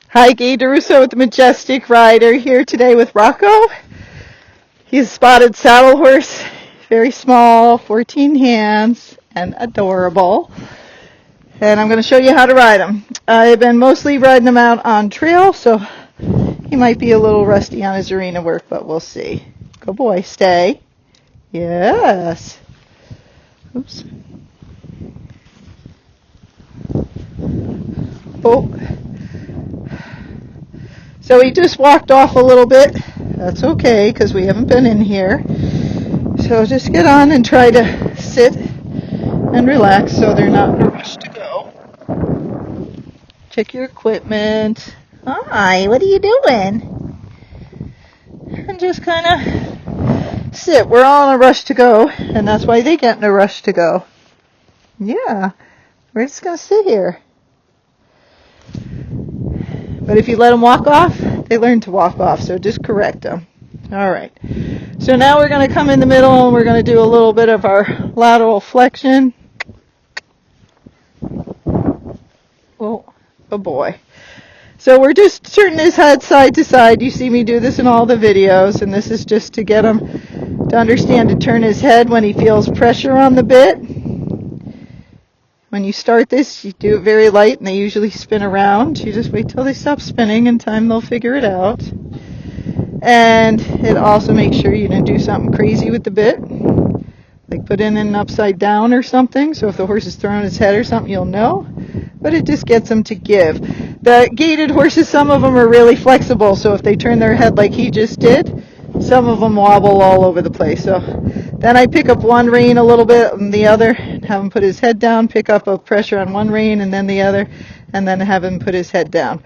Hi, Gaye DeRusso with the Majestic rider here today with Rocco. He's a spotted saddle horse, very small, 14 hands, and adorable. And I'm going to show you how to ride him. I've been mostly riding him out on trail, so he might be a little rusty on his arena work, but we'll see. Good boy, stay. Yes. Oops. Oh. So he just walked off a little bit. That's okay, because we haven't been in here. So just get on and try to sit and relax so they're not in a rush to go. Check your equipment. Hi, what are you doing? And just kind of sit. We're all in a rush to go, and that's why they get in a rush to go. Yeah, we're just going to sit here. But if you let them walk off, they learn to walk off, so just correct them. All right. So now we're going to come in the middle, and we're going to do a little bit of our lateral flexion. Oh, oh boy. So we're just turning his head side to side. You see me do this in all the videos, and this is just to get him to understand to turn his head when he feels pressure on the bit. When you start this, you do it very light, and they usually spin around. You just wait till they stop spinning. In time, they'll figure it out. And it also makes sure you didn't do something crazy with the bit, like put in an upside down or something. So if the horse is throwing his head or something, you'll know. But it just gets them to give. The gaited horses, some of them are really flexible. So if they turn their head like he just did, some of them wobble all over the place. So then I pick up one rein a little bit and the other, have him put his head down, pick up a pressure on one rein and then the other, and then have him put his head down.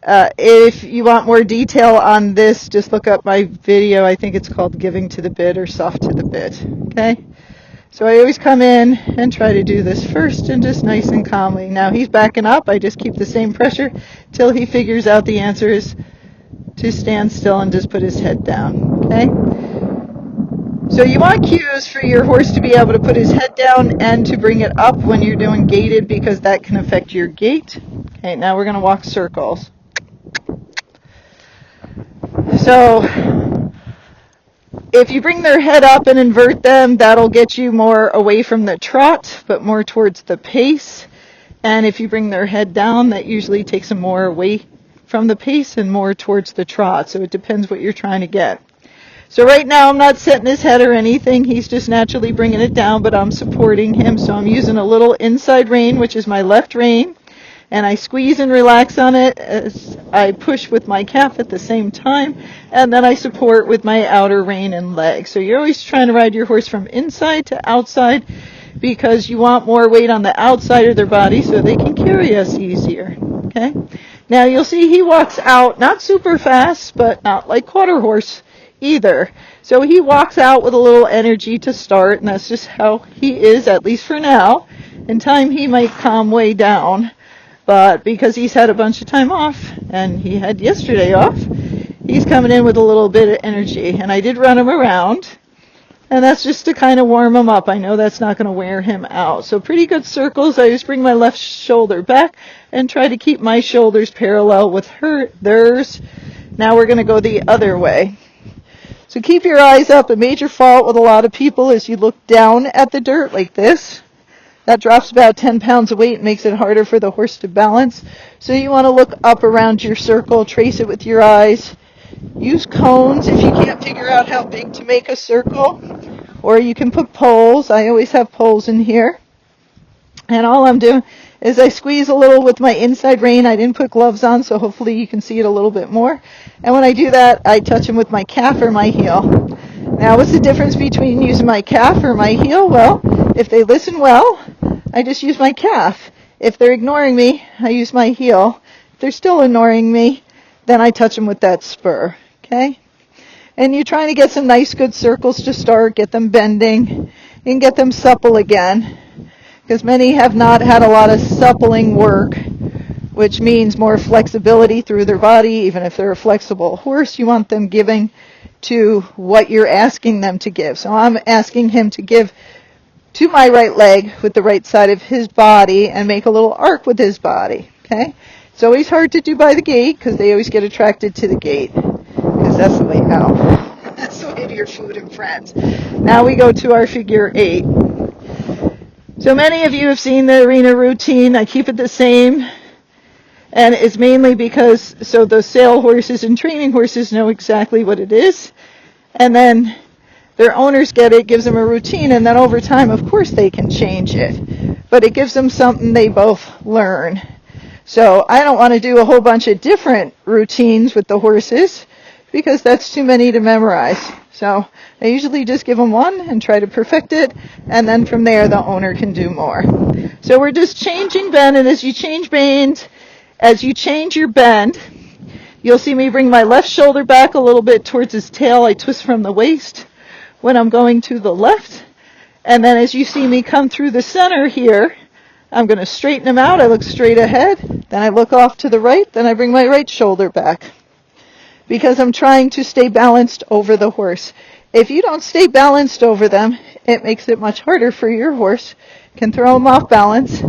If you want more detail on this, just look up my video. I think it's called Giving to the Bit or Soft to the Bit. Okay? So I always come in and try to do this first and just nice and calmly. Now he's backing up. I just keep the same pressure till he figures out the answer is to stand still and just put his head down. Okay? So you want cues for your horse to be able to put his head down and to bring it up when you're doing gaited, because that can affect your gait. Okay, now we're going to walk circles. So if you bring their head up and invert them, that'll get you more away from the trot, but more towards the pace. And if you bring their head down, that usually takes them more away from the pace and more towards the trot. So it depends what you're trying to get. So right now I'm not setting his head or anything. He's just naturally bringing it down, but I'm supporting him. So I'm using a little inside rein, which is my left rein, and I squeeze and relax on it as I push with my calf at the same time, and then I support with my outer rein and leg. So you're always trying to ride your horse from inside to outside because you want more weight on the outside of their body so they can carry us easier. Okay? Now you'll see he walks out, not super fast, but not like quarter horse either. So he walks out with a little energy to start, and that's just how he is, at least for now. In time he might calm way down, but because he's had a bunch of time off, and he had yesterday off, he's coming in with a little bit of energy. And I did run him around, and that's just to kind of warm him up. I know that's not going to wear him out. So pretty good circles. I just bring my left shoulder back and try to keep my shoulders parallel with theirs. Now we're going to go the other way. So keep your eyes up. A major fault with a lot of people is you look down at the dirt like this. That drops about 10 pounds of weight and makes it harder for the horse to balance. So you want to look up around your circle, trace it with your eyes. Use cones if you can't figure out how big to make a circle. Or you can put poles. I always have poles in here. And all I'm doing is I squeeze a little with my inside rein. I didn't put gloves on, so hopefully you can see it a little bit more. And when I do that, I touch them with my calf or my heel. Now, what's the difference between using my calf or my heel? Well, if they listen well, I just use my calf. If they're ignoring me, I use my heel. If they're still ignoring me, then I touch them with that spur. Okay? And you're trying to get some nice, good circles to start, get them bending, and get them supple again. Because many have not had a lot of suppling work, which means more flexibility through their body. Even if they're a flexible horse, you want them giving to what you're asking them to give. So I'm asking him to give to my right leg with the right side of his body and make a little arc with his body. Okay? It's always hard to do by the gait because they always get attracted to the gait because that's the way out. That's the way to your food and friends. Now we go to our figure 8. So many of you have seen the arena routine. I keep it the same. And it's mainly because, so the sale horses and training horses know exactly what it is. And then their owners get it, gives them a routine, and then over time, of course, they can change it. But it gives them something they both learn. So I don't want to do a whole bunch of different routines with the horses because that's too many to memorize. So I usually just give them one and try to perfect it, and then from there the owner can do more. So we're just changing bend, and as you change bend, as you change your bend, you'll see me bring my left shoulder back a little bit towards his tail. I twist from the waist when I'm going to the left. And then as you see me come through the center here, I'm going to straighten him out. I look straight ahead. Then I look off to the right. Then I bring my right shoulder back because I'm trying to stay balanced over the horse. If you don't stay balanced over them, it makes it much harder for your horse. Can throw them off balance.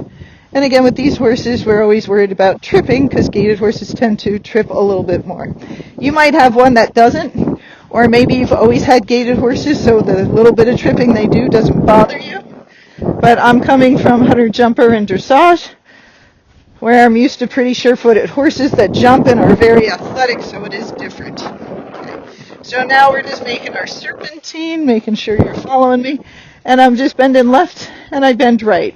And again, with these horses, we're always worried about tripping because gaited horses tend to trip a little bit more. You might have one that doesn't, or maybe you've always had gaited horses, so the little bit of tripping they do doesn't bother you. But I'm coming from hunter jumper and dressage, where I'm used to pretty sure-footed horses that jump and are very athletic, so it is different. Okay. So now we're just making our serpentine, making sure you're following me, and I'm just bending left and I bend right.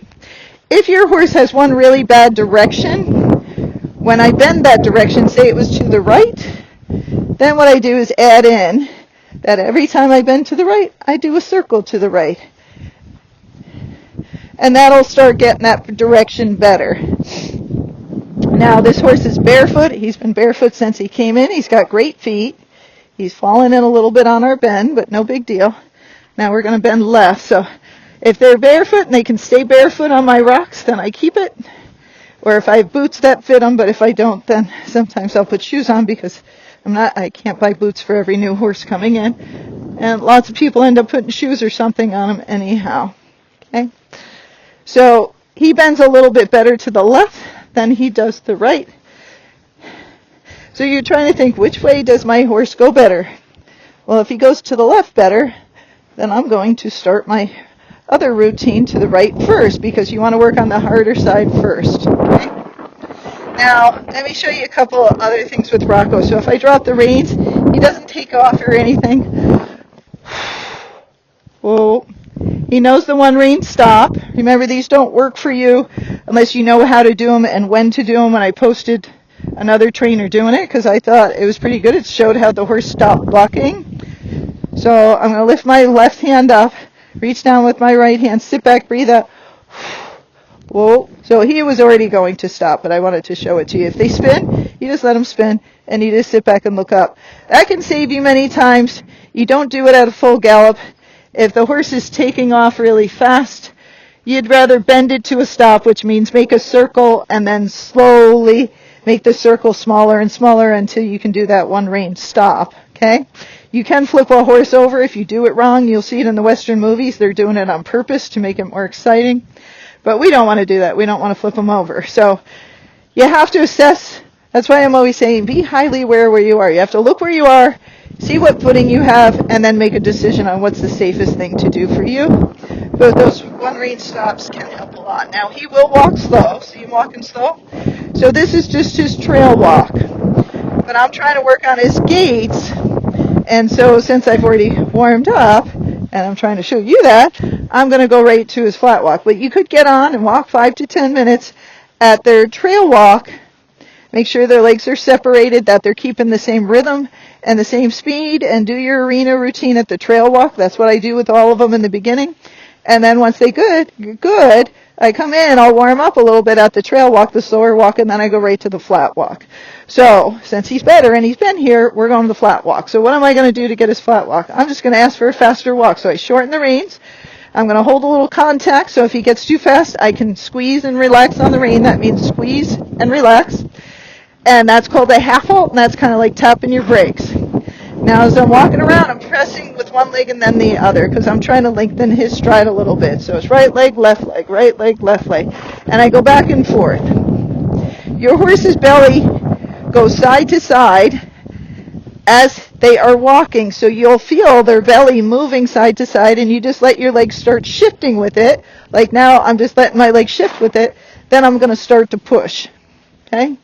If your horse has one really bad direction, when I bend that direction, say it was to the right, then what I do is add in that every time I bend to the right, I do a circle to the right. And that'll start getting that direction better. Now this horse is barefoot. He's been barefoot since he came in. He's got great feet. He's fallen in a little bit on our bend, but no big deal. Now we're going to bend left. So if they're barefoot and they can stay barefoot on my rocks, then I keep it. Or if I have boots that fit them, but if I don't, then sometimes I'll put shoes on because I can't buy boots for every new horse coming in. And lots of people end up putting shoes or something on them anyhow. Okay? So he bends a little bit better to the left than he does the right. So you're trying to think, which way does my horse go better? Well, if he goes to the left better, then I'm going to start my other routine to the right first because you want to work on the harder side first. Okay? Now, let me show you a couple of other things with Rocco. So if I drop the reins, he doesn't take off or anything. Whoa. He knows the one rein stop. Remember, these don't work for you unless you know how to do them and when to do them. And I posted another trainer doing it because I thought it was pretty good. It showed how the horse stopped bucking. So I'm going to lift my left hand up, reach down with my right hand, sit back, breathe out. Whoa. So he was already going to stop, but I wanted to show it to you. If they spin, you just let them spin, and you just sit back and look up. That can save you many times. You don't do it at a full gallop. If the horse is taking off really fast, you'd rather bend it to a stop, which means make a circle and then slowly make the circle smaller and smaller until you can do that one rein stop. Okay? You can flip a horse over if you do it wrong. You'll see it in the Western movies. They're doing it on purpose to make it more exciting. But we don't want to do that. We don't want to flip them over. So you have to assess. That's why I'm always saying be highly aware where you are. You have to look where you are, see what footing you have, and then make a decision on what's the safest thing to do for you. But those one rein stops can help a lot. Now, he will walk slow. See him walking slow? So this is just his trail walk. But I'm trying to work on his gaits. And so since I've already warmed up, and I'm trying to show you that, I'm going to go right to his flat walk. But you could get on and walk 5 to 10 minutes at their trail walk. Make sure their legs are separated, that they're keeping the same rhythm and the same speed, and do your arena routine at the trail walk. That's what I do with all of them in the beginning. And then once they good, I come in, I'll warm up a little bit at the trail walk, the slower walk, and then I go right to the flat walk. So since he's better and he's been here, we're going to the flat walk. So what am I going to do to get his flat walk? I'm just going to ask for a faster walk. So I shorten the reins. I'm going to hold a little contact, so if he gets too fast, I can squeeze and relax on the rein. That means squeeze and relax. And that's called a half halt, and that's kind of like tapping your brakes. Now, as I'm walking around, I'm pressing with one leg and then the other because I'm trying to lengthen his stride a little bit. So it's right leg, left leg, right leg, left leg. And I go back and forth. your horse's belly goes side to side as they are walking. So you'll feel their belly moving side to side, and you just let your legs start shifting with it. Like now, I'm just letting my legs shift with it. Then I'm going to start to push. Okay?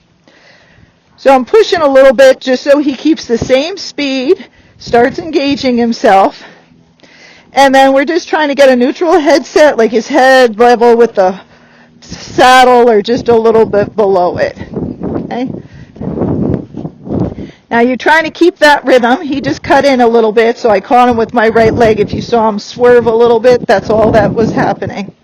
So I'm pushing a little bit just so he keeps the same speed, starts engaging himself. And then we're just trying to get a neutral headset, like his head level with the saddle or just a little bit below it. Okay? Now you're trying to keep that rhythm. He just cut in a little bit, so I caught him with my right leg. If you saw him swerve a little bit, that's all that was happening.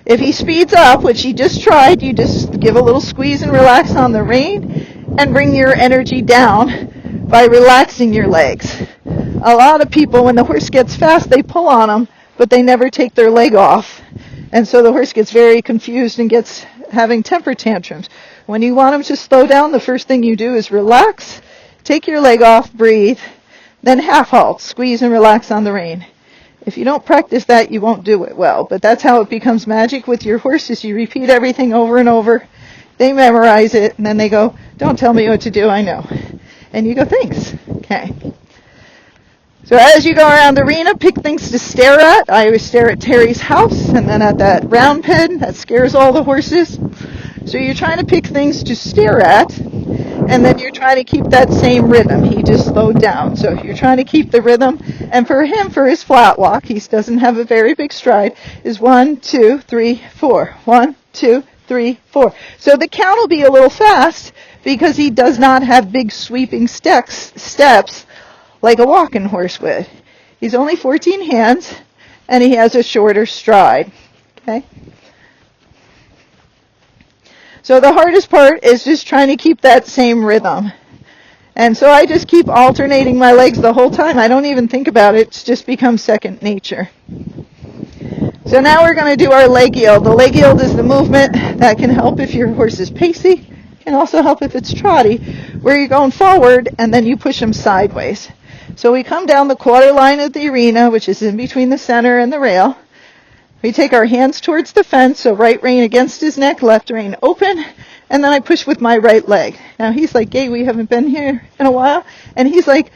If he speeds up, which he just tried, you just give a little squeeze and relax on the rein and bring your energy down by relaxing your legs. A lot of people, when the horse gets fast, they pull on them, but they never take their leg off. And so the horse gets very confused and gets having temper tantrums. When you want him to slow down, the first thing you do is relax, take your leg off, breathe, then half halt, squeeze and relax on the rein. If you don't practice that, you won't do it well. But that's how it becomes magic with your horses. You repeat everything over and over. They memorize it, and then they go, don't tell me what to do, I know. And you go, thanks. Okay. So as you go around the arena, pick things to stare at. I always stare at Terry's house, and then at that round pen. That scares all the horses. So you're trying to pick things to stare at, and then you're trying to keep that same rhythm. He just slowed down. So if you're trying to keep the rhythm, and for him, for his flat walk, he doesn't have a very big stride, is 1, 2, 3, 4. 1, 2, 3, 4. So the count will be a little fast because he does not have big sweeping steps like a walking horse would. He's only 14 hands, and he has a shorter stride. Okay? So the hardest part is just trying to keep that same rhythm. And so I just keep alternating my legs the whole time. I don't even think about it. It's just become second nature. So now we're going to do our leg yield. The leg yield is the movement that can help if your horse is pacey. Can also help if it's trotty, where you're going forward and then you push them sideways. So we come down the quarter line of the arena, which is in between the center and the rail. We take our hands towards the fence, so right rein against his neck, left rein open, and then I push with my right leg. Now he's like, Gaye, we haven't been here in a while. And he's like,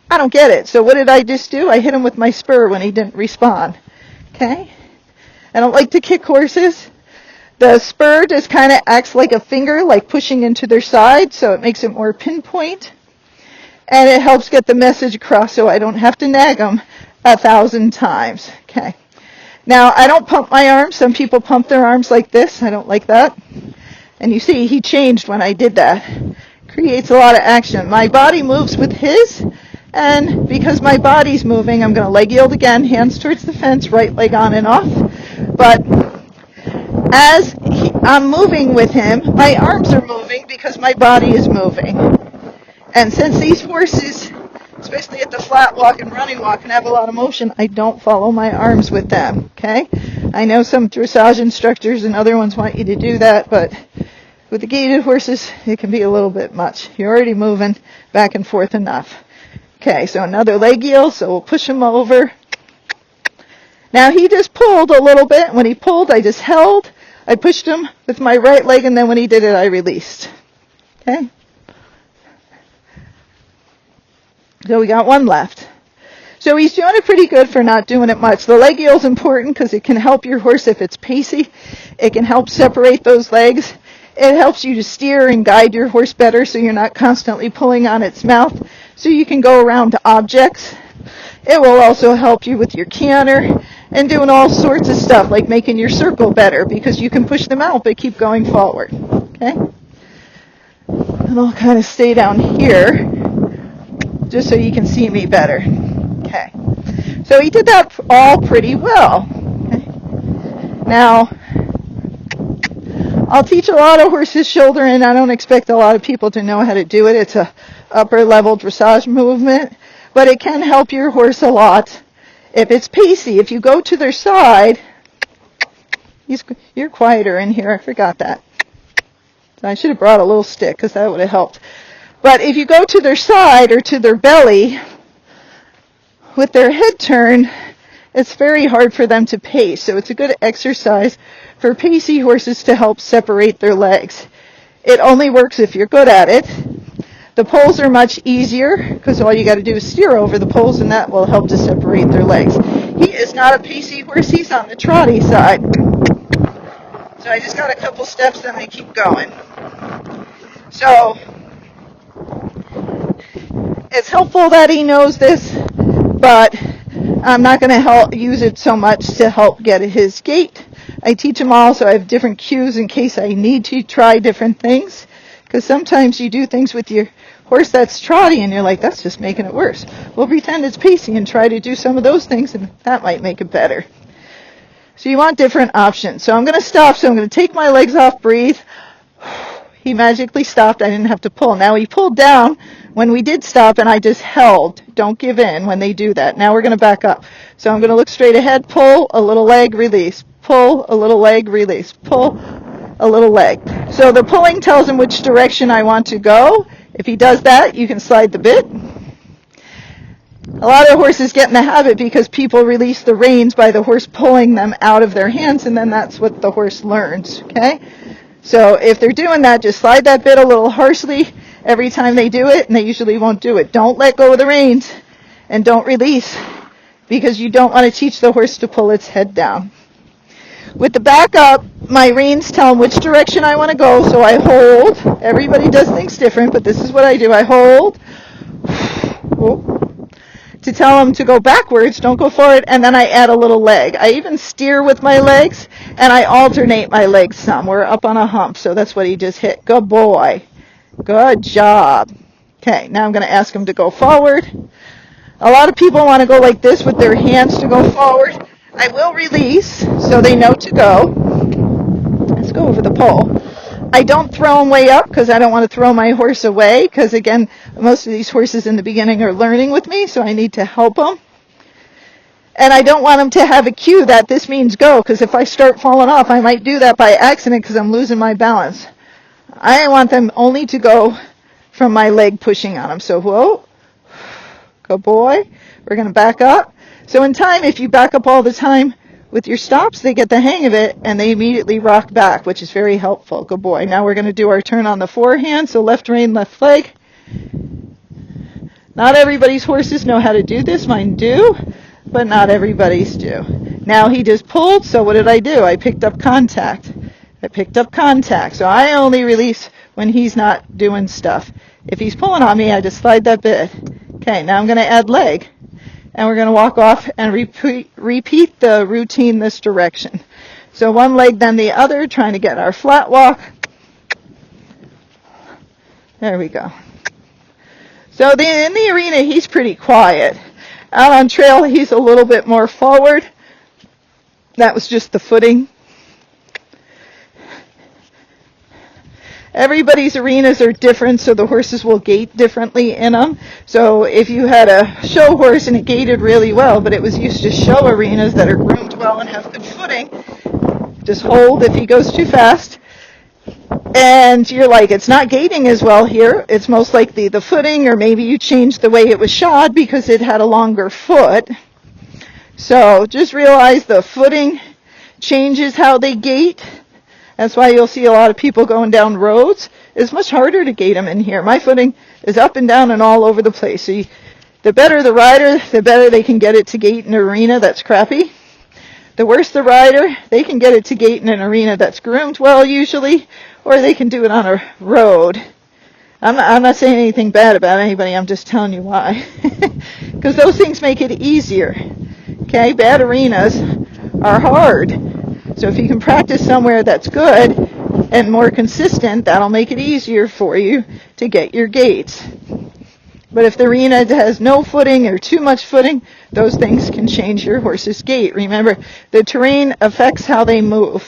I don't get it. So what did I just do? I hit him with my spur when he didn't respond. Okay? I don't like to kick horses. The spur just kind of acts like a finger, like pushing into their side, so it makes it more pinpoint. And it helps get the message across so I don't have to nag them 1,000 times. Okay. Now, I don't pump my arms. Some people pump their arms like this. I don't like that. And you see, he changed when I did that. Creates a lot of action. My body moves with his, and because my body's moving, I'm going to leg yield again, hands towards the fence, right leg on and off. But as I'm moving with him, my arms are moving because my body is moving. And since these horses, especially at the flat walk and running walk, can have a lot of motion, I don't follow my arms with them, okay? I know some dressage instructors and other ones want you to do that, but with the gaited horses, it can be a little bit much. You're already moving back and forth enough. Okay, so another leg yield, so we'll push him over. Now he just pulled a little bit. When he pulled, I just held. I pushed him with my right leg, and then when he did it, I released. Okay? So we got one left. So he's doing it pretty good for not doing it much. The leg yield is important because it can help your horse if it's pacey. It can help separate those legs. It helps you to steer and guide your horse better so you're not constantly pulling on its mouth so you can go around to objects. It will also help you with your canter and doing all sorts of stuff like making your circle better because you can push them out but keep going forward. Okay? And I'll kind of stay down here just so you can see me better. Okay. So he did that all pretty well. Okay. Now, I'll teach a lot of horses shoulder, and I don't expect a lot of people to know how to do it. It's a upper level dressage movement, but it can help your horse a lot if it's pacey. If you go to their side, you're quieter in here. I forgot that. I should have brought a little stick because that would have helped. But if you go to their side or to their belly with their head turned, it's very hard for them to pace. So it's a good exercise for pacey horses to help separate their legs. It only works if you're good at it. The poles are much easier because all you got to do is steer over the poles, and that will help to separate their legs. He is not a pacey horse. He's on the trotty side. So I just got a couple steps, then I keep going. So it's helpful that he knows this, but I'm not going to use it so much to help get his gait. I teach him all, so I have different cues in case I need to try different things. Because sometimes you do things with your horse that's trotty, and you're like, that's just making it worse. We'll pretend it's pacey and try to do some of those things, and that might make it better. So you want different options. So I'm going to stop. So I'm going to take my legs off, breathe. He magically stopped. I didn't have to pull. Now he pulled down when we did stop, and I just held. Don't give in when they do that. Now we're going to back up. So I'm going to look straight ahead, pull, a little leg, release. Pull, a little leg, release. Pull, a little leg. So the pulling tells him which direction I want to go. If he does that, you can slide the bit. A lot of horses get in the habit because people release the reins by the horse pulling them out of their hands, and then that's what the horse learns, okay? So if they're doing that, just slide that bit a little harshly every time they do it, and they usually won't do it. Don't let go of the reins, and don't release, because you don't want to teach the horse to pull its head down. With the back up, my reins tell them which direction I want to go, so I hold. Everybody does things different, but this is what I do. I hold to tell them to go backwards, don't go forward, and then I add a little leg. I even steer with my legs, and I alternate my legs some. We're up on a hump, so that's what he just hit. Good boy. Good job. Okay, now I'm going to ask him to go forward. A lot of people want to go like this with their hands to go forward. I will release so they know to go. Let's go over the pole. I don't throw them way up because I don't want to throw my horse away because, again, most of these horses in the beginning are learning with me, so I need to help them. And I don't want them to have a cue that this means go, because if I start falling off, I might do that by accident because I'm losing my balance. I want them only to go from my leg pushing on them. So, whoa, good boy. We're going to back up. So in time, if you back up all the time with your stops, they get the hang of it, and they immediately rock back, which is very helpful. Good boy. Now we're going to do our turn on the forehand, so left rein, left leg. Not everybody's horses know how to do this. Mine do, but not everybody's do. Now he just pulled, so what did I do? I picked up contact. So I only release when he's not doing stuff. If he's pulling on me, I just slide that bit. Okay, now I'm going to add leg. And we're going to walk off and repeat the routine this direction. So one leg, then the other, trying to get our flat walk. There we go. So in the arena, he's pretty quiet. Out on trail, he's a little bit more forward. That was just the footing. Everybody's arenas are different, so the horses will gait differently in them. So if you had a show horse and it gaited really well, but it was used to show arenas that are groomed well and have good footing, just hold if he goes too fast. And you're like, it's not gaiting as well here. It's most likely the footing, or maybe you changed the way it was shod because it had a longer foot. So just realize the footing changes how they gait. That's why you'll see a lot of people going down roads. It's much harder to gait them in here. My footing is up and down and all over the place. So the better the rider, the better they can get it to gait in an arena that's crappy. The worse the rider, they can get it to gait in an arena that's groomed well usually, or they can do it on a road. I'm not saying anything bad about anybody. I'm just telling you why. Because those things make it easier. Okay, bad arenas are hard. So if you can practice somewhere that's good and more consistent, that'll make it easier for you to get your gaits. But if the arena has no footing or too much footing, those things can change your horse's gait. Remember, the terrain affects how they move.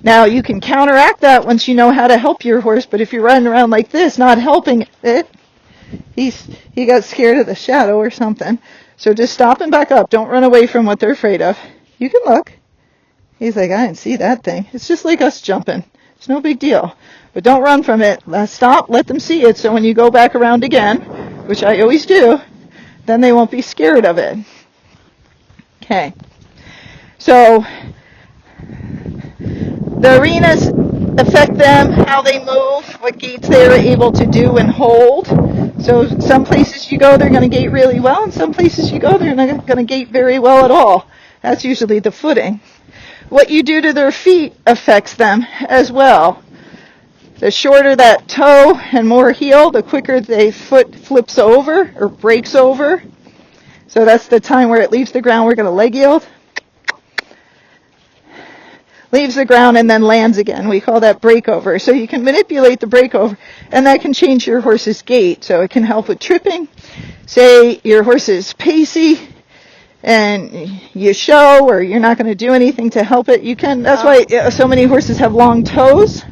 Now, you can counteract that once you know how to help your horse, but if you're running around like this, not helping it, he got scared of the shadow or something. So just stop and back up. Don't run away from what they're afraid of. You can look. He's like, I didn't see that thing. It's just like us jumping. It's no big deal. But don't run from it. Stop, let them see it, so when you go back around again, which I always do, then they won't be scared of it. Okay. So the arenas affect them, how they move, what gaits they're able to do and hold. So some places you go, they're going to gait really well, and some places you go, they're not going to gait very well at all. That's usually the footing. What you do to their feet affects them as well. The shorter that toe and more heel, the quicker the foot flips over or breaks over. So that's the time where it leaves the ground. We're going to leg yield. Leaves the ground and then lands again. We call that breakover. So you can manipulate the breakover, and that can change your horse's gait. So it can help with tripping. Say your horse is pacey and you show, or you're not going to do anything to help it. You can. That's why so many horses have long toes.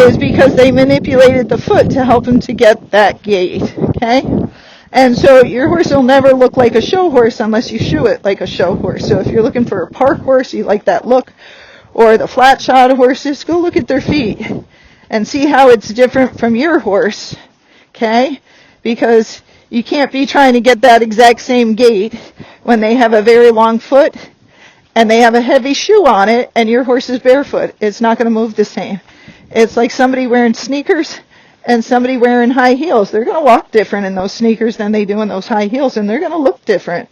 Is because they manipulated the foot to help them to get that gait. Okay? And so your horse will never look like a show horse unless you shoe it like a show horse. So if you're looking for a park horse, you like that look, or the flat shod horses, go look at their feet and see how it's different from your horse. Okay? Because you can't be trying to get that exact same gait when they have a very long foot and they have a heavy shoe on it and your horse is barefoot. It's not going to move the same. It's like somebody wearing sneakers and somebody wearing high heels. They're going to walk different in those sneakers than they do in those high heels, and they're going to look different.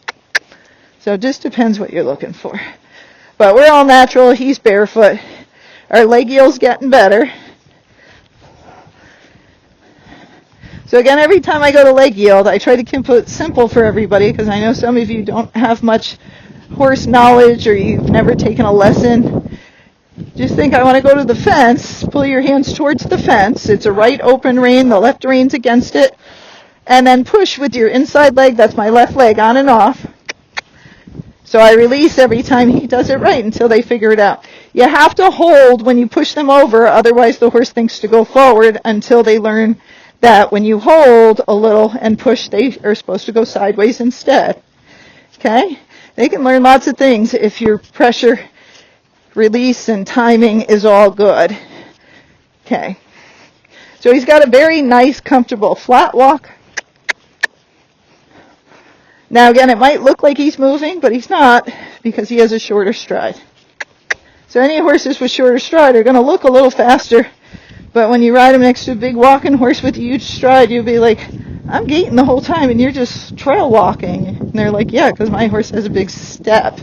So it just depends what you're looking for. But we're all natural. He's barefoot. Our leg yield's getting better. So again, every time I go to leg yield, I try to keep it simple for everybody, because I know some of you don't have much horse knowledge or you've never taken a lesson. Just think, I want to go to the fence. Pull your hands towards the fence. It's a right open rein. The left rein's against it. And then push with your inside leg. That's my left leg, on and off. So I release every time he does it right until they figure it out. You have to hold when you push them over. Otherwise, the horse thinks to go forward until they learn that when you hold a little and push, they are supposed to go sideways instead. Okay? They can learn lots of things if your pressure, release, and timing is all good. Okay. So he's got a very nice, comfortable flat walk. Now again, it might look like he's moving, but he's not, because he has a shorter stride. So any horses with shorter stride are going to look a little faster, but when you ride them next to a big walking horse with a huge stride, you'll be like, I'm gaiting the whole time and you're just trail walking. And they're like, yeah, because my horse has a big step.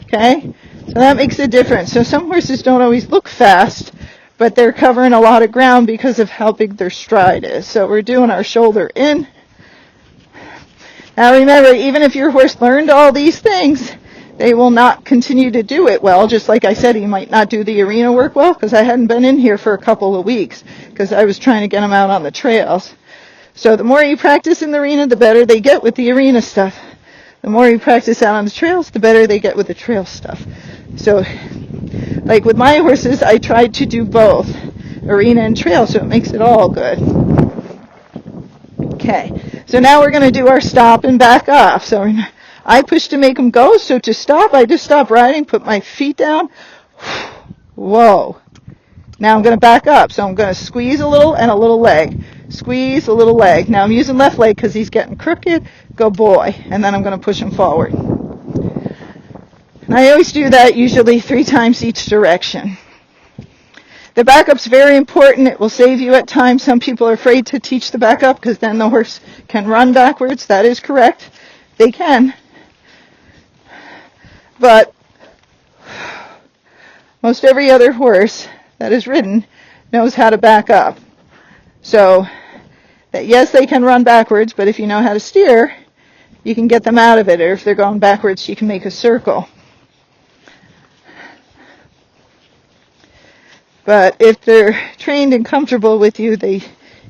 Okay? So that makes a difference. So some horses don't always look fast, but they're covering a lot of ground because of how big their stride is. So we're doing our shoulder in. Now remember, even if your horse learned all these things, they will not continue to do it well. Just like I said, he might not do the arena work well, because I hadn't been in here for a couple of weeks because I was trying to get him out on the trails. So the more you practice in the arena, the better they get with the arena stuff. The more you practice out on the trails, the better they get with the trail stuff. So, like with my horses, I tried to do both, arena and trail, so it makes it all good. Okay, so now we're going to do our stop and back off. So I push to make them go, so to stop, I just stop riding, put my feet down. Whoa. Now I'm going to back up, so I'm going to squeeze a little and a little leg. Squeeze a little leg. Now I'm using left leg because he's getting crooked. Go boy. And then I'm going to push him forward. And I always do that usually 3 times each direction. The backup's very important. It will save you at times. Some people are afraid to teach the backup because then the horse can run backwards. That is correct. They can. But most every other horse that is ridden knows how to back up. So, that yes, they can run backwards, but if you know how to steer, you can get them out of it. Or if they're going backwards, you can make a circle. But if they're trained and comfortable with you, they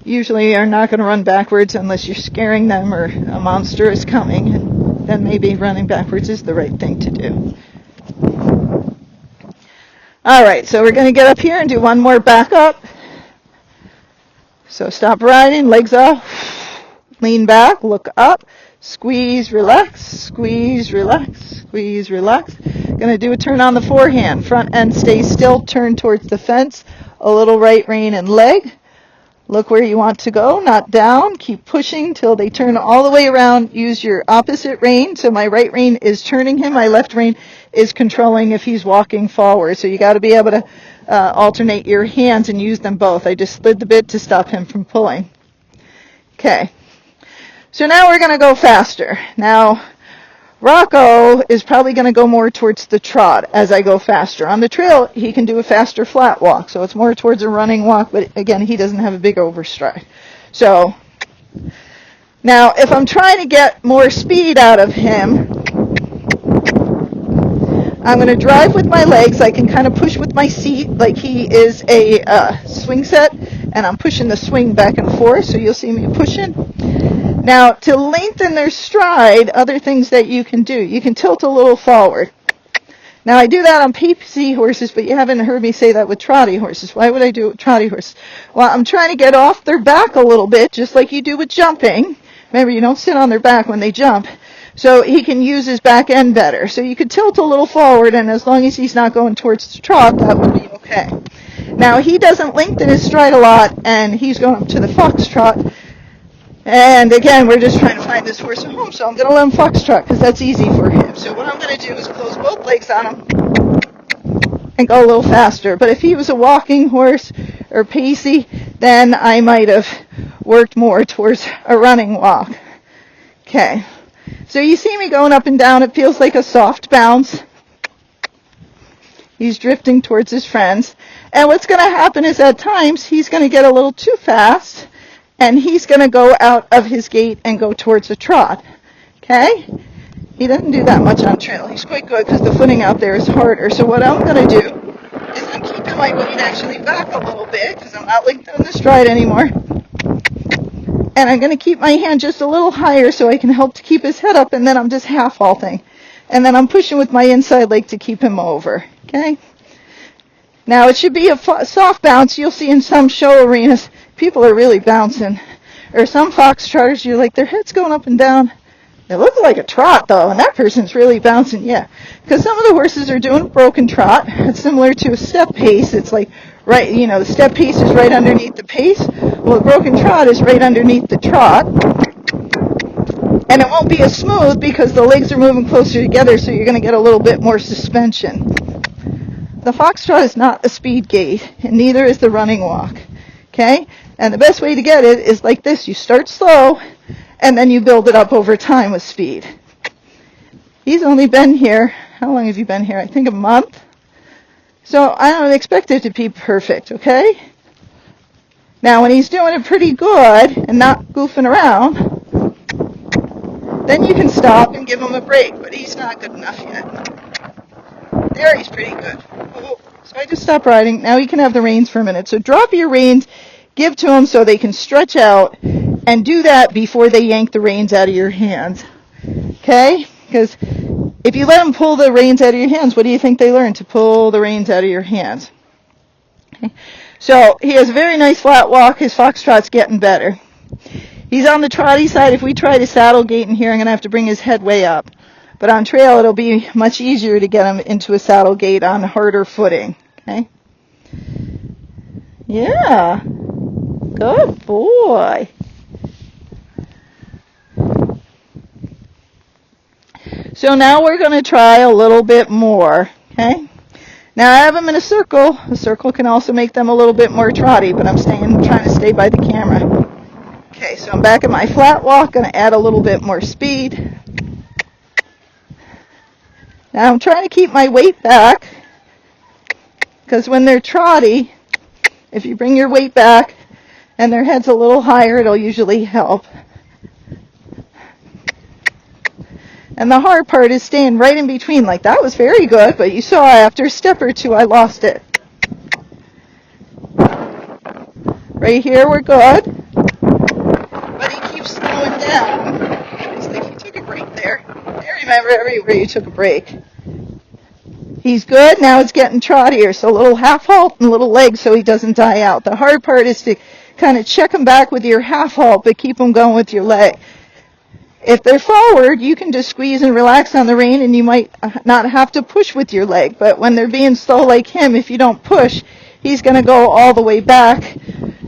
usually are not going to run backwards unless you're scaring them or a monster is coming. And then maybe running backwards is the right thing to do. All right, so we're going to get up here and do one more back up. So stop riding, legs off, lean back, look up, squeeze, relax, squeeze, relax, squeeze, relax. Going to do a turn on the forehand. Front end stays still, turn towards the fence, a little right rein and leg. Look where you want to go, not down. Keep pushing till they turn all the way around. Use your opposite rein. So my right rein is turning him. My left rein is controlling if he's walking forward. So you got to be able to alternate your hands and use them both. I just slid the bit to stop him from pulling. Okay. So now we're going to go faster. Now, Rocco is probably going to go more towards the trot as I go faster. On the trail, he can do a faster flat walk, so it's more towards a running walk, but again, he doesn't have a big overstride. So, now, if I'm trying to get more speed out of him, I'm going to drive with my legs. I can kind of push with my seat like he is a swing set, and I'm pushing the swing back and forth, so you'll see me pushing. Now, to lengthen their stride, other things that you can do. You can tilt a little forward. Now, I do that on PC horses, but you haven't heard me say that with trotty horses. Why would I do it with trotty horses? Well, I'm trying to get off their back a little bit, just like you do with jumping. Remember, you don't sit on their back when they jump. So he can use his back end better. So you could tilt a little forward, and as long as he's not going towards the trot, that would be okay. Now, he doesn't lengthen his stride a lot, and he's going up to the foxtrot. And again, we're just trying to find this horse a home, so I'm going to let him foxtrot because that's easy for him. So what I'm going to do is close both legs on him and go a little faster. But if he was a walking horse or pacey, then I might have worked more towards a running walk. Okay. So you see me going up and down. It feels like a soft bounce. He's drifting towards his friends. And what's going to happen is at times he's going to get a little too fast, and he's going to go out of his gait and go towards the trot. Okay? He doesn't do that much on trail. He's quite good because the footing out there is harder. So what I'm going to do is I'm keeping my weight actually back a little bit because I'm not lengthening the stride anymore. And I'm going to keep my hand just a little higher so I can help to keep his head up, and then I'm just half halting. And then I'm pushing with my inside leg to keep him over. Okay? Now, it should be a soft bounce. You'll see in some show arenas, people are really bouncing. Or some foxtrotters, you're like, their head's going up and down. They look like a trot, though, and that person's really bouncing. Yeah, because some of the horses are doing a broken trot. It's similar to a step pace. It's like, right, you know, the step pace is right underneath the pace. Well, the broken trot is right underneath the trot. And it won't be as smooth because the legs are moving closer together, so you're going to get a little bit more suspension. The foxtrot is not a speed gait, and neither is the running walk. Okay? And the best way to get it is like this. You start slow, and then you build it up over time with speed. He's only been here, how long have you been here? I think a month. So I don't expect it to be perfect, okay? Now, when he's doing it pretty good and not goofing around, then you can stop and give him a break, but he's not good enough yet. There, he's pretty good. Oh, so I just stopped riding. Now he can have the reins for a minute. So drop your reins, give to them so they can stretch out, and do that before they yank the reins out of your hands. Okay? Because if you let them pull the reins out of your hands, what do you think they learn? To pull the reins out of your hands. Okay? So he has a very nice flat walk. His foxtrot's getting better. He's on the trotty side. If we try to saddle gait in here, I'm going to have to bring his head way up. But on trail, it'll be much easier to get him into a saddle gait on harder footing. Okay? Yeah. Good boy. So now we're going to try a little bit more. Okay? Now I have them in a circle. A circle can also make them a little bit more trotty, but I'm trying to stay by the camera. Okay, so I'm back at my flat walk. Going to add a little bit more speed. Now I'm trying to keep my weight back, because when they're trotty, if you bring your weight back and their head's a little higher, it'll usually help. And the hard part is staying right in between. Like, that was very good, but you saw after a step or two I lost it. Right here we're good, but he keeps slowing down. It's like he took a break there. I remember everywhere you took a break. He's good. Now it's getting trottier, so a little half halt and a little leg so he doesn't die out. The hard part is to kind of check him back with your half halt, but keep him going with your leg. If they're forward, you can just squeeze and relax on the rein, and you might not have to push with your leg. But when they're being slow like him, if you don't push, he's going to go all the way back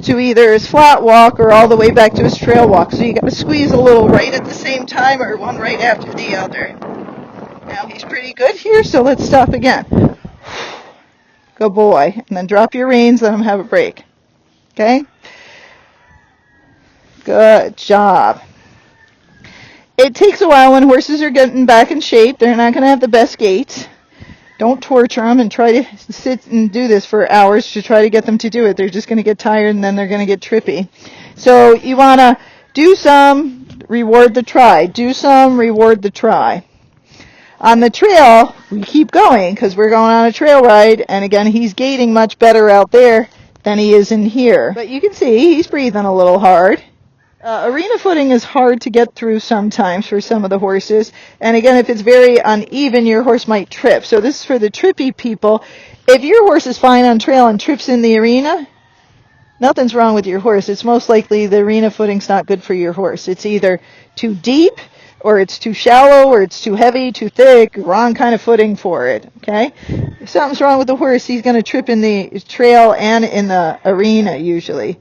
to either his flat walk or all the way back to his trail walk. So you got to squeeze a little right at the same time or one right after the other. Now he's pretty good here, so let's stop again. Good boy. And then drop your reins, let him have a break. Okay? Good job. It takes a while when horses are getting back in shape. They're not going to have the best gait. Don't torture them and try to sit and do this for hours to try to get them to do it. They're just going to get tired and then they're going to get trippy. So you want to do some, reward the try. Do some, reward the try. On the trail, we keep going because we're going on a trail ride. And again, he's gaiting much better out there than he is in here. But you can see he's breathing a little hard. Arena footing is hard to get through sometimes for some of the horses. And again, if it's very uneven, your horse might trip. So this is for the trippy people. If your horse is fine on trail and trips in the arena, nothing's wrong with your horse. It's most likely the arena footing's not good for your horse. It's either too deep, or it's too shallow, or it's too heavy, too thick, wrong kind of footing for it, okay? If something's wrong with the horse, he's going to trip in the trail and in the arena usually.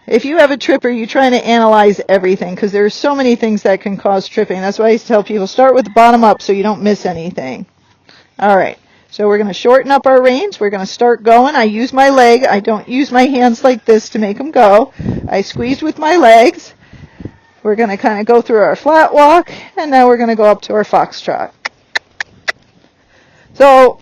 If you have a tripper, you're trying to analyze everything because there's so many things that can cause tripping. That's why I tell people start with the bottom up so you don't miss anything. All right, so we're going to shorten up our reins. We're going to start going. I use my leg. I don't use my hands like this to make them go. I squeeze with my legs. We're going to kind of go through our flat walk, and now we're going to go up to our foxtrot. So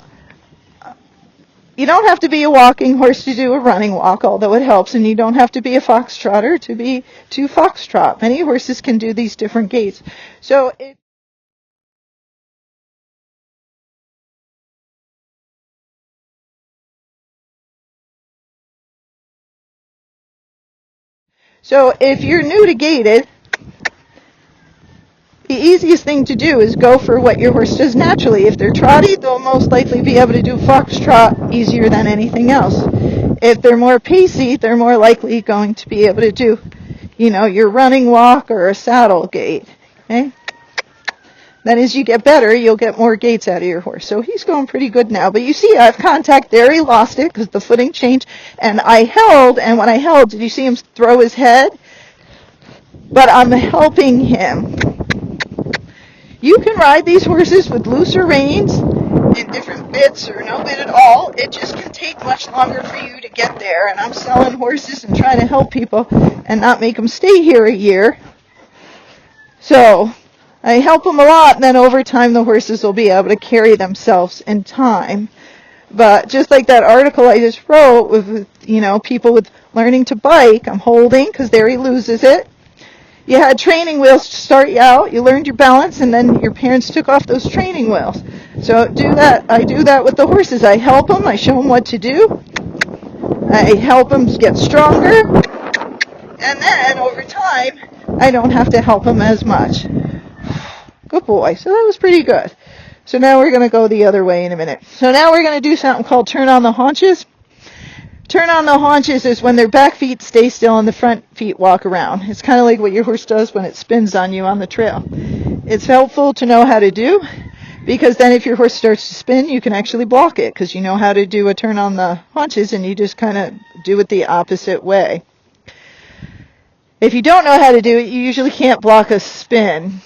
you don't have to be a walking horse to do a running walk, although it helps, and you don't have to be a foxtrotter to foxtrot. Many horses can do these different gaits. So if you're new to gaited, the easiest thing to do is go for what your horse does naturally. If they're trotty, they'll most likely be able to do foxtrot easier than anything else. If they're more pacey, they're more likely going to be able to do, your running walk or a saddle gait. Okay? Then as you get better, you'll get more gaits out of your horse. So he's going pretty good now. But you see, I have contact there. He lost it because the footing changed. And I held, and when I held, did you see him throw his head? But I'm helping him. You can ride these horses with looser reins in different bits or no bit at all. It just can take much longer for you to get there. And I'm selling horses and trying to help people and not make them stay here a year. So I help them a lot, and then over time the horses will be able to carry themselves in time. But just like that article I just wrote with, people with learning to bike, I'm holding because there he loses it. You had training wheels to start you out. You learned your balance, and then your parents took off those training wheels. So do that. I do that with the horses. I help them. I show them what to do. I help them get stronger. And then, over time, I don't have to help them as much. Good boy. So that was pretty good. So now we're going to go the other way in a minute. So now we're going to do something called turn on the haunches. Turn on the haunches is when their back feet stay still and the front feet walk around. It's kind of like what your horse does when it spins on you on the trail. It's helpful to know how to do, because then if your horse starts to spin, you can actually block it because you know how to do a turn on the haunches, and you just kind of do it the opposite way. If you don't know how to do it, you usually can't block a spin.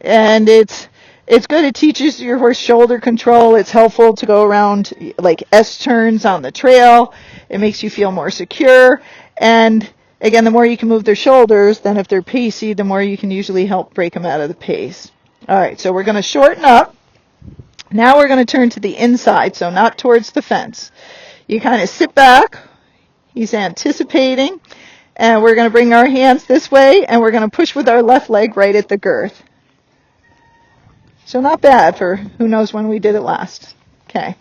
And it's good. It teaches your horse shoulder control. It's helpful to go around like S-turns on the trail. It makes you feel more secure. And again, the more you can move their shoulders, then if they're pacey, the more you can usually help break them out of the pace. All right, so we're going to shorten up. Now we're going to turn to the inside, so not towards the fence. You kind of sit back. He's anticipating. And we're going to bring our hands this way, and we're going to push with our left leg right at the girth. So not bad for who knows when we did it last. Okay.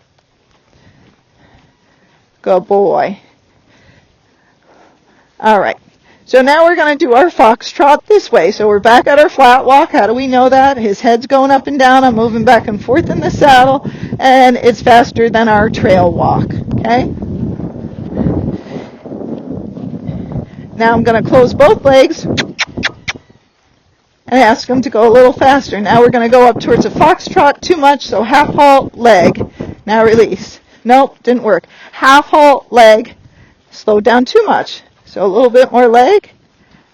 Good boy. All right. So now we're going to do our foxtrot this way. So we're back at our flat walk. How do we know that? His head's going up and down. I'm moving back and forth in the saddle, and it's faster than our trail walk. Okay. Now I'm going to close both legs and ask them to go a little faster. Now we're going to go up towards a foxtrot. Too much, so half halt, leg. Now release. Nope, didn't work. Half halt, leg, slowed down too much. So a little bit more leg,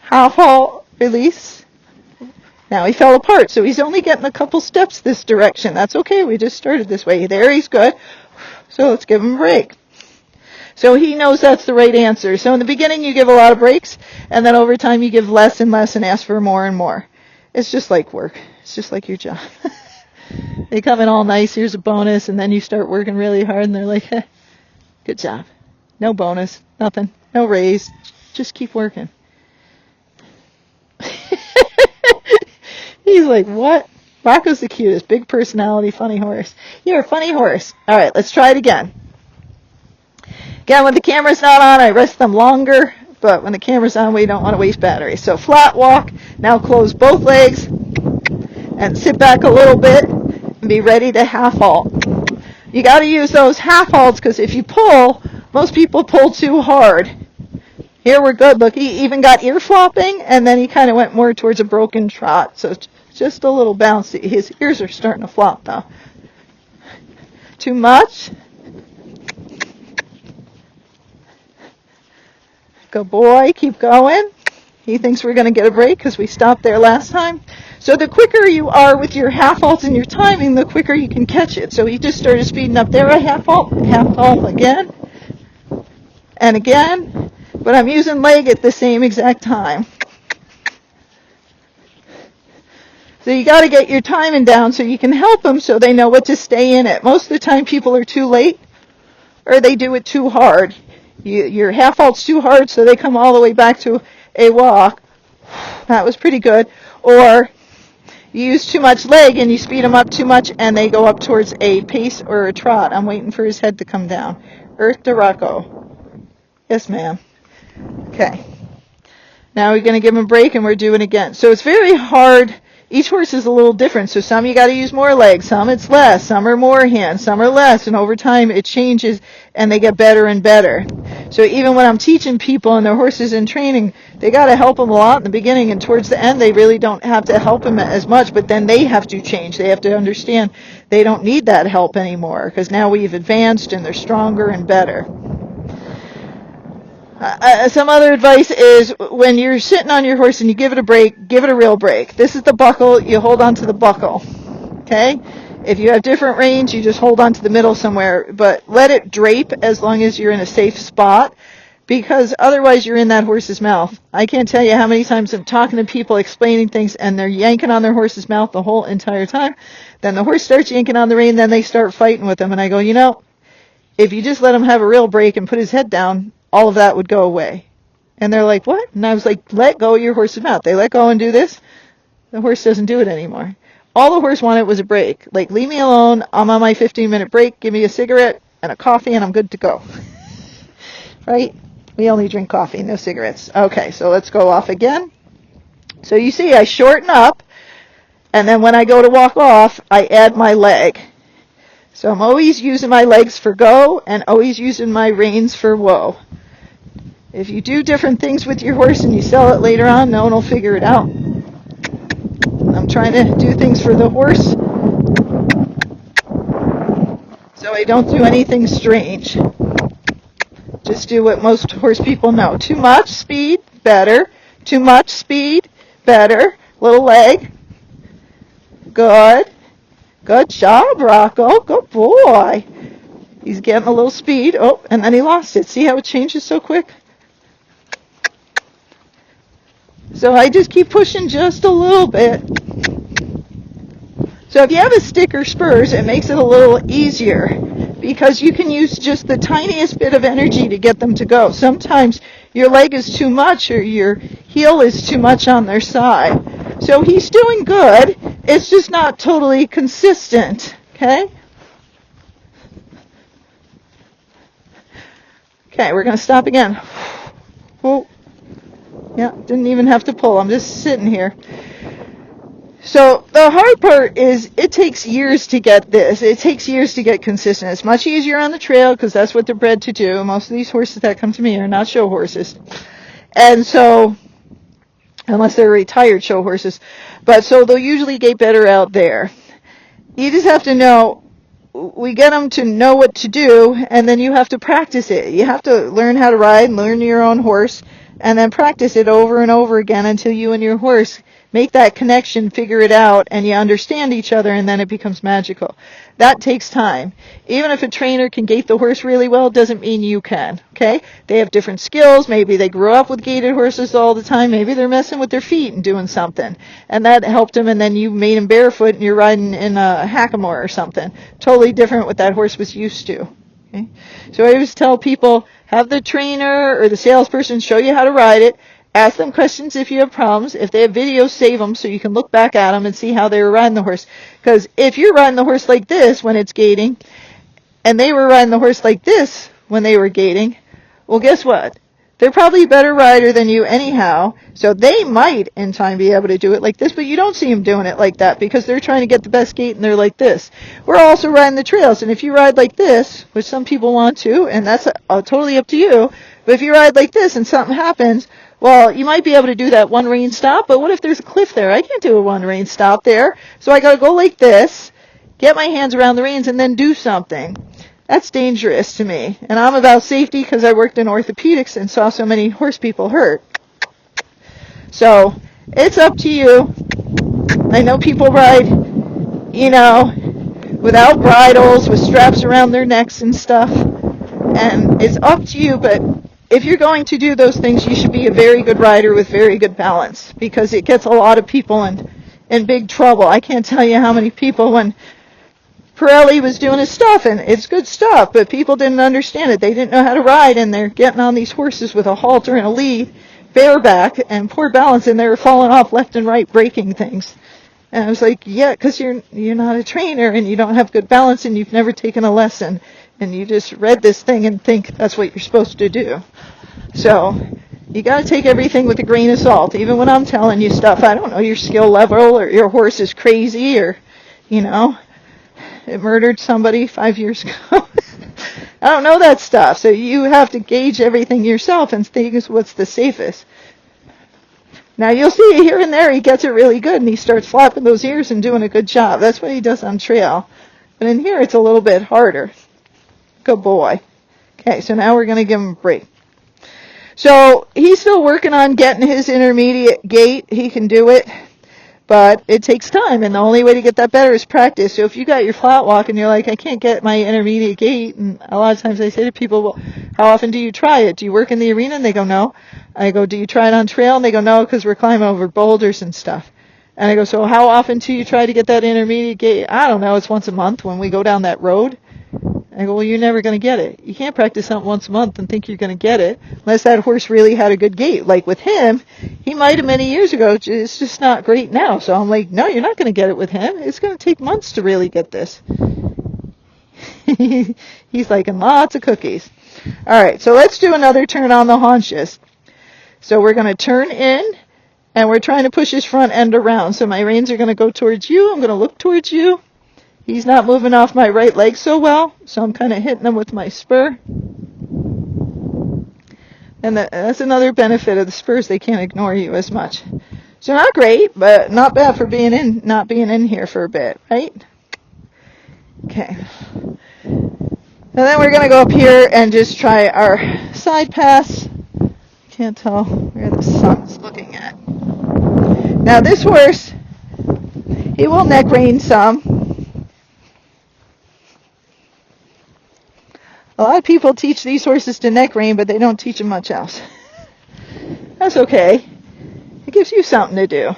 half halt, release. Now he fell apart, so he's only getting a couple steps this direction. That's okay, we just started this way. There, he's good. So let's give him a break. So he knows that's the right answer. So in the beginning you give a lot of breaks, and then over time you give less and less and ask for more and more. It's just like work. It's just like your job. They come in all nice, here's a bonus, and then you start working really hard and they're like, good job. No bonus, nothing, no raise, just keep working. He's like, what? Rocco's the cutest, big personality, funny horse. You're a funny horse. All right, let's try it again. Again, when the camera's not on, I rest them longer, but when the camera's on, we don't want to waste battery. So flat walk, now close both legs, and sit back a little bit, and be ready to half halt. You got to use those half halts, because if you pull, most people pull too hard. Here we're good. Look, he even got ear flopping, and then he kind of went more towards a broken trot. So just a little bounce. His ears are starting to flop now. Too much. Good boy. Keep going. He thinks we're going to get a break because we stopped there last time. So the quicker you are with your half halt and your timing, the quicker you can catch it. So he just started speeding up there, a half halt again, and again. But I'm using leg at the same exact time. So you got to get your timing down so you can help them so they know what to stay in it. Most of the time people are too late or they do it too hard. Your half halt's too hard, so they come all the way back to a walk. That was pretty good. Or you use too much leg and you speed them up too much and they go up towards a pace or a trot. I'm waiting for his head to come down. Earth to Rocco. Yes, ma'am. Okay. Now we're going to give him a break and we're doing it again. So it's very hard. Each horse is a little different. So some you got to use more legs, some it's less, some are more hands, some are less, and over time it changes and they get better and better. So even when I'm teaching people and their horses in training, they got to help them a lot in the beginning, and towards the end they really don't have to help them as much, but then they have to change. They have to understand they don't need that help anymore because now we've advanced and they're stronger and better. Some other advice is when you're sitting on your horse and you give it a break, give it a real break. This is the buckle. You hold on to the buckle. Okay? If you have different reins, you just hold on to the middle somewhere. But let it drape as long as you're in a safe spot, because otherwise you're in that horse's mouth. I can't tell you how many times I'm talking to people explaining things and they're yanking on their horse's mouth the whole entire time. Then the horse starts yanking on the rein, then they start fighting with them. And I go, if you just let him have a real break and put his head down, all of that would go away. And they're like, what? And I was like, let go of your horse's mouth. They let go and do this. The horse doesn't do it anymore. All the horse wanted was a break. Like, leave me alone. I'm on my 15-minute break. Give me a cigarette and a coffee and I'm good to go. Right? We only drink coffee, no cigarettes. Okay, so let's go off again. So you see, I shorten up, and then when I go to walk off, I add my leg. So I'm always using my legs for go and always using my reins for whoa. If you do different things with your horse and you sell it later on, no one will figure it out. I'm trying to do things for the horse so I don't do anything strange. Just do what most horse people know. Too much speed, better. Too much speed, better. Little leg. Good. Good job, Rocco. Good boy. He's getting a little speed. Oh, and then he lost it. See how it changes so quick? So I just keep pushing just a little bit. So if you have a stick or spurs, it makes it a little easier because you can use just the tiniest bit of energy to get them to go. Sometimes your leg is too much or your heel is too much on their side. So he's doing good. It's just not totally consistent. Okay? Okay, we're going to stop again. Whoa. Yeah, didn't even have to pull. I'm just sitting here. So the hard part is it takes years to get this. It takes years to get consistent. It's much easier on the trail because that's what they're bred to do. Most of these horses that come to me are not show horses. And so, unless they're retired show horses. But so they'll usually get better out there. You just have to know we get them to know what to do, and then you have to practice it. You have to learn how to ride and learn your own horse, and then practice it over and over again until you and your horse make that connection, figure it out, and you understand each other, and then it becomes magical. That takes time. Even if a trainer can gait the horse really well, doesn't mean you can, okay? They have different skills. Maybe they grew up with gaited horses all the time. Maybe they're messing with their feet and doing something, and that helped them, and then you made him barefoot, and you're riding in a hackamore or something. Totally different what that horse was used to. Okay? So I always tell people, have the trainer or the salesperson show you how to ride it. Ask them questions if you have problems. If they have videos, save them so you can look back at them and see how they were riding the horse. Because if you're riding the horse like this when it's gaiting, and they were riding the horse like this when they were gaiting, well, guess what? They're probably a better rider than you anyhow, so they might in time be able to do it like this, but you don't see them doing it like that because they're trying to get the best gait and they're like this. We're also riding the trails, and if you ride like this, which some people want to, and that's totally up to you, but if you ride like this and something happens, well, you might be able to do that one rein stop, but what if there's a cliff there? I can't do a one rein stop there, so I got to go like this, get my hands around the reins, and then do something. That's dangerous to me. And I'm about safety because I worked in orthopedics and saw so many horse people hurt. So it's up to you. I know people ride, without bridles, with straps around their necks and stuff. And it's up to you, but if you're going to do those things, you should be a very good rider with very good balance, because it gets a lot of people in big trouble. I can't tell you how many people, when Pirelli was doing his stuff, and it's good stuff, but people didn't understand it. They didn't know how to ride, and they're getting on these horses with a halter and a lead, bareback, and poor balance, and they were falling off left and right, breaking things. And I was like, yeah, because you're not a trainer, and you don't have good balance, and you've never taken a lesson, and you just read this thing and think that's what you're supposed to do. So you got to take everything with a grain of salt. Even when I'm telling you stuff, I don't know your skill level, or your horse is crazy, or, it murdered somebody 5 years ago. I don't know that stuff. So you have to gauge everything yourself and think what's the safest. Now you'll see here and there he gets it really good, and he starts flapping those ears and doing a good job. That's what he does on trail. But in here it's a little bit harder. Good boy. Okay, so now we're going to give him a break. So he's still working on getting his intermediate gait. He can do it. But it takes time, and the only way to get that better is practice. So if you got your flat walk and you're like, I can't get my intermediate gait, and a lot of times I say to people, well, how often do you try it? Do you work in the arena? And they go, no. I go, do you try it on trail? And they go, no, because we're climbing over boulders and stuff. And I go, so how often do you try to get that intermediate gait? I don't know, it's once a month when we go down that road. I go, well, you're never going to get it. You can't practice something once a month and think you're going to get it unless that horse really had a good gait. Like with him, he might have many years ago. It's just not great now. So I'm like, no, you're not going to get it with him. It's going to take months to really get this. He's liking lots of cookies. All right, so let's do another turn on the haunches. So we're going to turn in, and we're trying to push his front end around. So my reins are going to go towards you. I'm going to look towards you. He's not moving off my right leg so well, so I'm kind of hitting him with my spur. And that's another benefit of the spurs. They can't ignore you as much. So not great, but not bad for not being in here for a bit, right? Okay. And then we're going to go up here and just try our side pass. Can't tell where the sun's looking at. Now this horse, he will neck rein some. A lot of people teach these horses to neck rein, but they don't teach them much else. That's okay. It gives you something to do.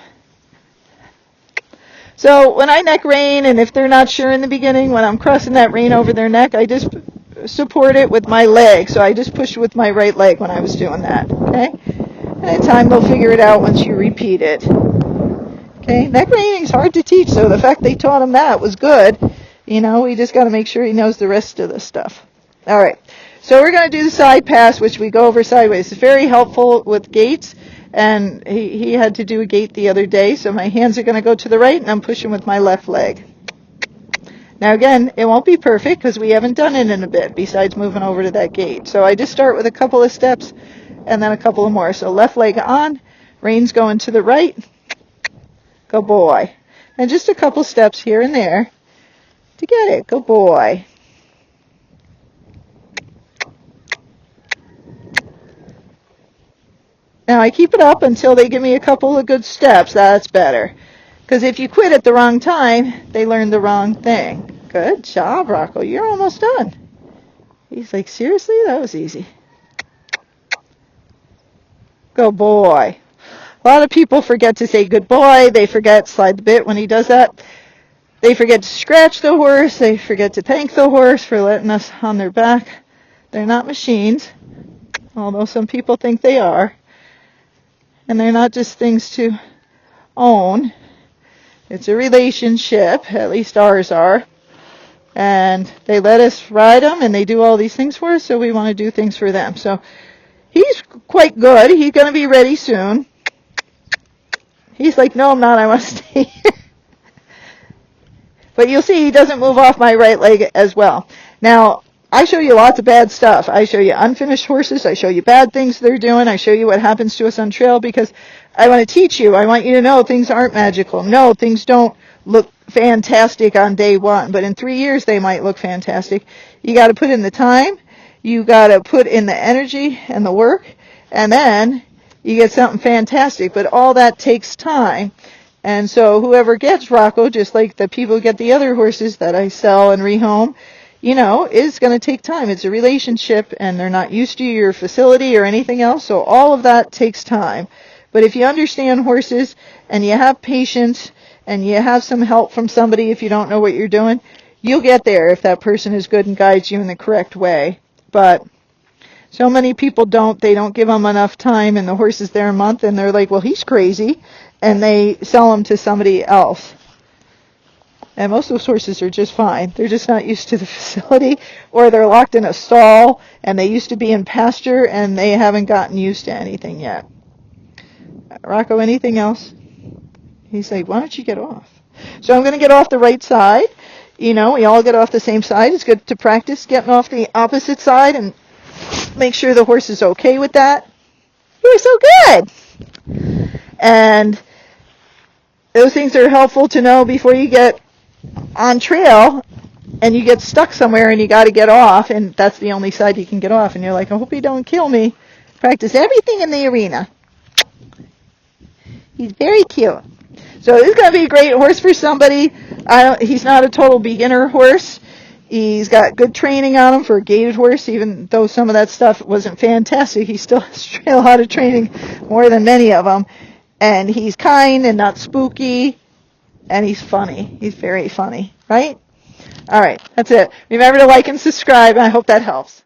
So when I neck rein, and if they're not sure in the beginning, when I'm crossing that rein over their neck, I just support it with my leg. So I just pushed with my right leg when I was doing that. Okay? And in time, they'll figure it out once you repeat it. Okay? Neck reining is hard to teach, so the fact they taught him that was good. We just got to make sure he knows the rest of the stuff. All right, so we're going to do the side pass, which we go over sideways. It's very helpful with gaits, and he had to do a gait the other day, so my hands are going to go to the right, and I'm pushing with my left leg. Now, again, it won't be perfect because we haven't done it in a bit, besides moving over to that gait. So I just start with a couple of steps and then a couple of more. So left leg on, reins going to the right. Good boy. And just a couple steps here and there. to get it. Good boy. Now I keep it up until they give me a couple of good steps. That's better. Because if you quit at the wrong time, they learn the wrong thing. Good job, Rocco. You're almost done. He's like, seriously? That was easy. Good boy. A lot of people forget to say good boy. They forget slide the bit when he does that. They forget to scratch the horse. They forget to thank the horse for letting us on their back. They're not machines, although some people think they are. And they're not just things to own. It's a relationship, at least ours are. And they let us ride them, and they do all these things for us, so we want to do things for them. So he's quite good. He's going to be ready soon. He's like, no, I'm not. I want to stay here. But you'll see he doesn't move off my right leg as well. Now, I show you lots of bad stuff. I show you unfinished horses. I show you bad things they're doing. I show you what happens to us on trail because I want to teach you. I want you to know things aren't magical. No, things don't look fantastic on day one, but in 3 years they might look fantastic. You got to put in the time. You got to put in the energy and the work, and then you get something fantastic. But all that takes time. And so whoever gets Rocco, just like the people who get the other horses that I sell and rehome, you know, is going to take time. It's a relationship, and they're not used to your facility or anything else, so all of that takes time. But if you understand horses and you have patience and you have some help from somebody if you don't know what you're doing, you'll get there if that person is good and guides you in the correct way. But so many people don't. They don't give them enough time, and the horse is there a month, and they're like, well, he's crazy, and they sell him to somebody else. And most of those horses are just fine. They're just not used to the facility, or they're locked in a stall, and they used to be in pasture, and they haven't gotten used to anything yet. Rocco, anything else? He's like, why don't you get off? So I'm going to get off the right side. You know, we all get off the same side. It's good to practice getting off the opposite side and make sure the horse is okay with that. You're so good. And those things are helpful to know before you get on trail and you get stuck somewhere and you got to get off, and that's the only side you can get off, and you're like, I hope he don't kill me. Practice everything in the arena. He's very cute. So this is going to be a great horse for somebody. He's not a total beginner horse. He's got good training on him for a gaited horse, even though some of that stuff wasn't fantastic. He still has a lot of training, more than many of them. And he's kind and not spooky. And he's funny. He's very funny, right? All right, that's it. Remember to like and subscribe. I hope that helps.